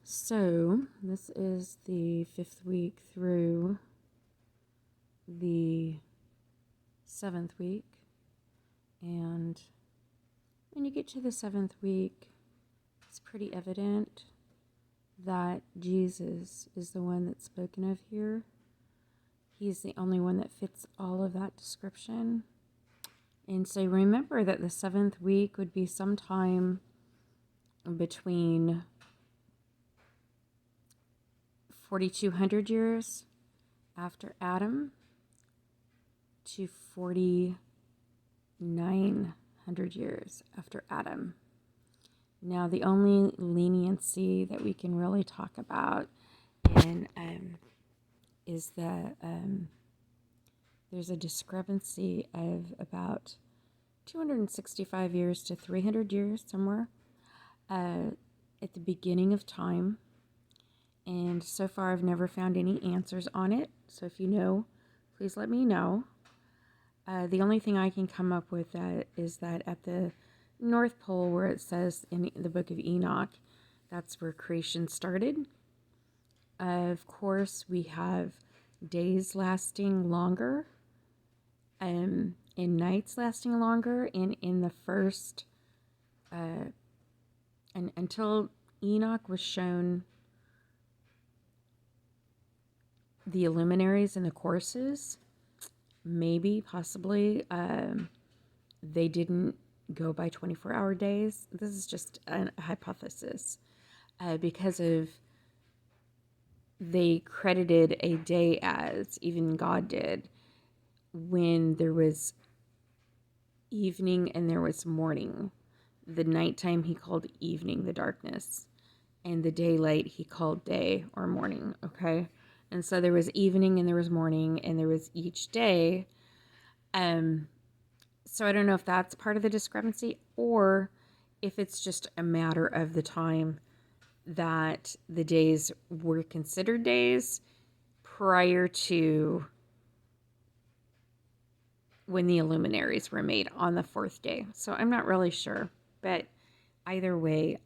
So, this is the 5th week through the 7th week. And when you get to the 7th week, it's pretty evident that Jesus is the one that's spoken of here. He's the only one that fits all of that description. And so remember that the 7th week would be sometime between 4,200 years after Adam to 4,900 years after Adam. Now, the only leniency that we can really talk about is that there's a discrepancy of about 265 years to 300 years somewhere at the beginning of time. And so far, I've never found any answers on it. So if you know, please let me know. The only thing I can come up with is that at the North Pole, where it says in the book of Enoch, that's where creation started. Of course, we have days lasting longer, and nights lasting longer. And in the first, and until Enoch was shown the luminaries and the courses, maybe, possibly, they didn't go by 24-hour days. This is just a hypothesis. Because of, they credited a day as, even God did, when there was evening and there was morning. The nighttime he called evening, the darkness, and the daylight he called day or morning, okay? And so there was evening and there was morning and there was each day. So I don't know if that's part of the discrepancy or if it's just a matter of the time that the days were considered days prior to when the luminaries were made on the 4th day. So I'm not really sure, but either way,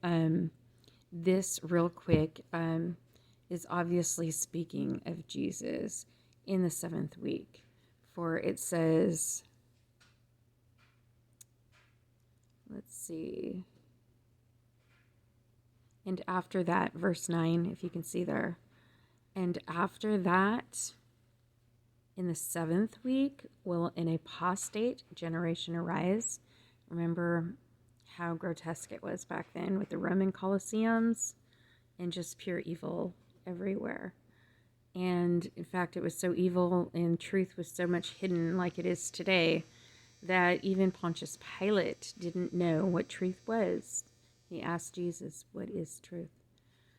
this real quick is obviously speaking of Jesus in the 7th week. For it says, let's see, and after that, verse 9, if you can see there, and after that, in the 7th week, will an apostate generation arise. Remember how grotesque it was back then with the Roman Colosseums and just pure evil everywhere. And in fact, it was so evil and truth was so much hidden like it is today that even Pontius Pilate didn't know what truth was. He asked Jesus, what is truth?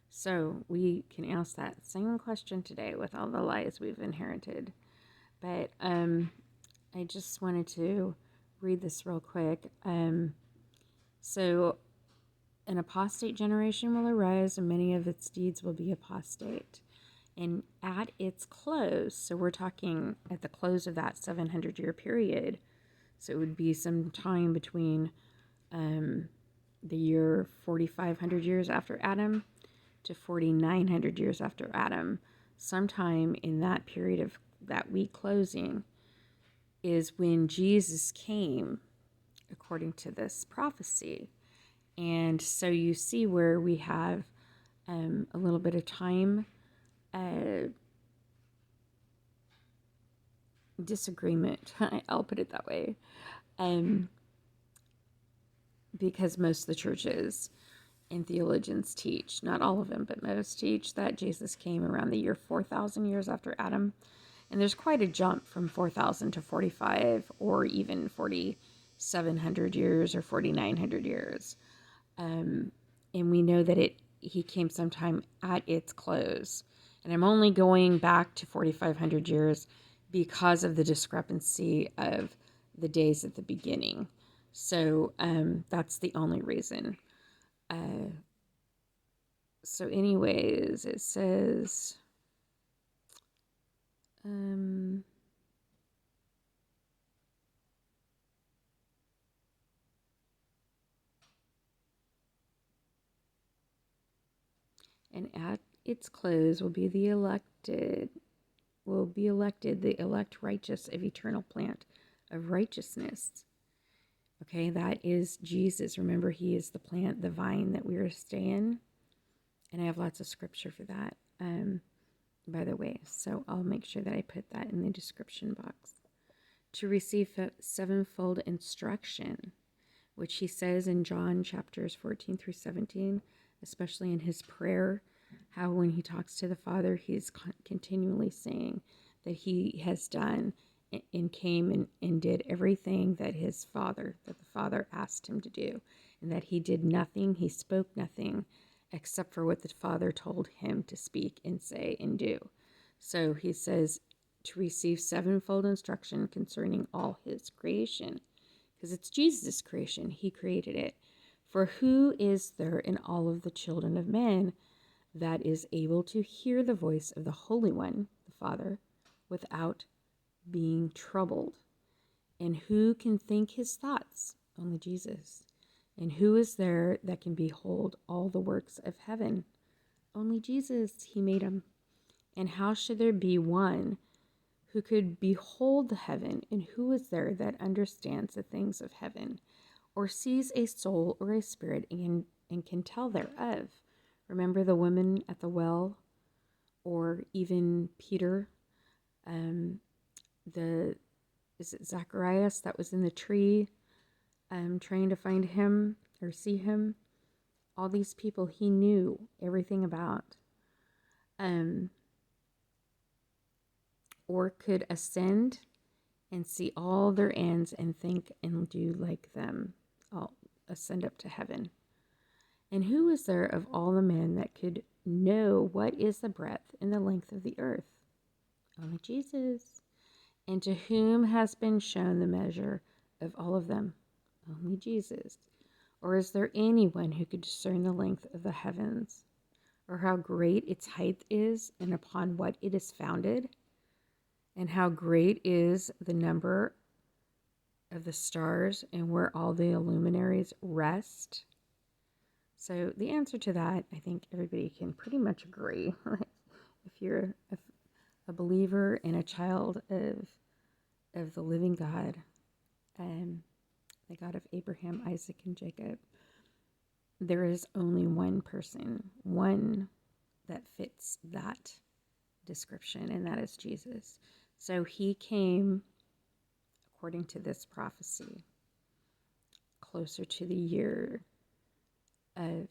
So we can ask that same question today with all the lies we've inherited. But I just wanted to read this real quick. So an apostate generation will arise, and many of its deeds will be apostate. And at its close, so we're talking at the close of that 700-year period, so it would be some time between the year 4,500 years after Adam to 4,900 years after Adam. Sometime in that period of that week closing is when Jesus came, according to this prophecy. And so you see where we have a little bit of time disagreement. I'll put it that way. Because most of the churches and theologians teach, not all of them, but most teach that Jesus came around the year 4,000 years after Adam. And there's quite a jump from 4,000 to 45 or even 4,700 years or 4,900 years. And we know that he came sometime at its close. And I'm only going back to 4,500 years because of the discrepancy of the days at the beginning. So that's the only reason. So anyways, it says, and at its close will be elected the elect righteous of eternal plant of righteousness. Okay, that is Jesus. Remember, he is the plant, the vine that we are to stay in. And I have lots of scripture for that, by the way. So I'll make sure that I put that in the description box. To receive sevenfold instruction, which he says in John chapters 14 through 17, especially in his prayer, how when he talks to the Father, he's continually saying that he has done and came and did everything that the Father asked him to do, and that he did nothing, he spoke nothing, except for what the Father told him to speak and say and do. So he says to receive sevenfold instruction concerning all his creation, because it's Jesus' creation. He created it. For who is there in all of the children of men that is able to hear the voice of the Holy One, the Father, without being troubled? And who can think his thoughts? Only Jesus. And who is there that can behold all the works of heaven? Only Jesus. He made them. And how should there be one who could behold the heaven? And who is there that understands the things of heaven, or sees a soul or a spirit and can tell thereof? Remember the woman at the well, or even Peter, is it Zacharias that was in the tree, trying to find him or see him? All these people he knew everything about, or could ascend and see all their ends and think and do like them. I'll ascend up to heaven. And who is there of all the men that could know what is the breadth and the length of the earth? Only Jesus. And to whom has been shown the measure of all of them? Only Jesus. Or is there anyone who could discern the length of the heavens, or how great its height is, and upon what it is founded? And how great is the number of the stars, and where all the luminaries rest? So the answer to that, I think everybody can pretty much agree. If you're a believer and a child of the living God, the God of Abraham, Isaac, and Jacob, there is only one person, one that fits that description, and that is Jesus. So he came, according to this prophecy, closer to the year of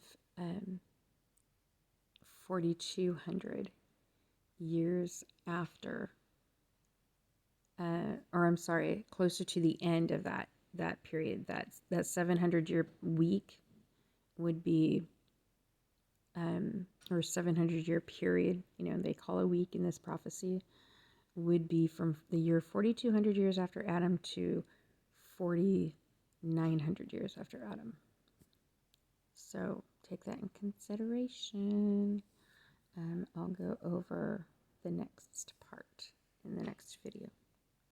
4,200 years after, closer to the end of that period. That 700-year week would be, or 700-year period, they call a week in this prophecy, would be from the year 4,200 years after Adam to 4,900 years after Adam. So take that in consideration. I'll go over the next part in the next video.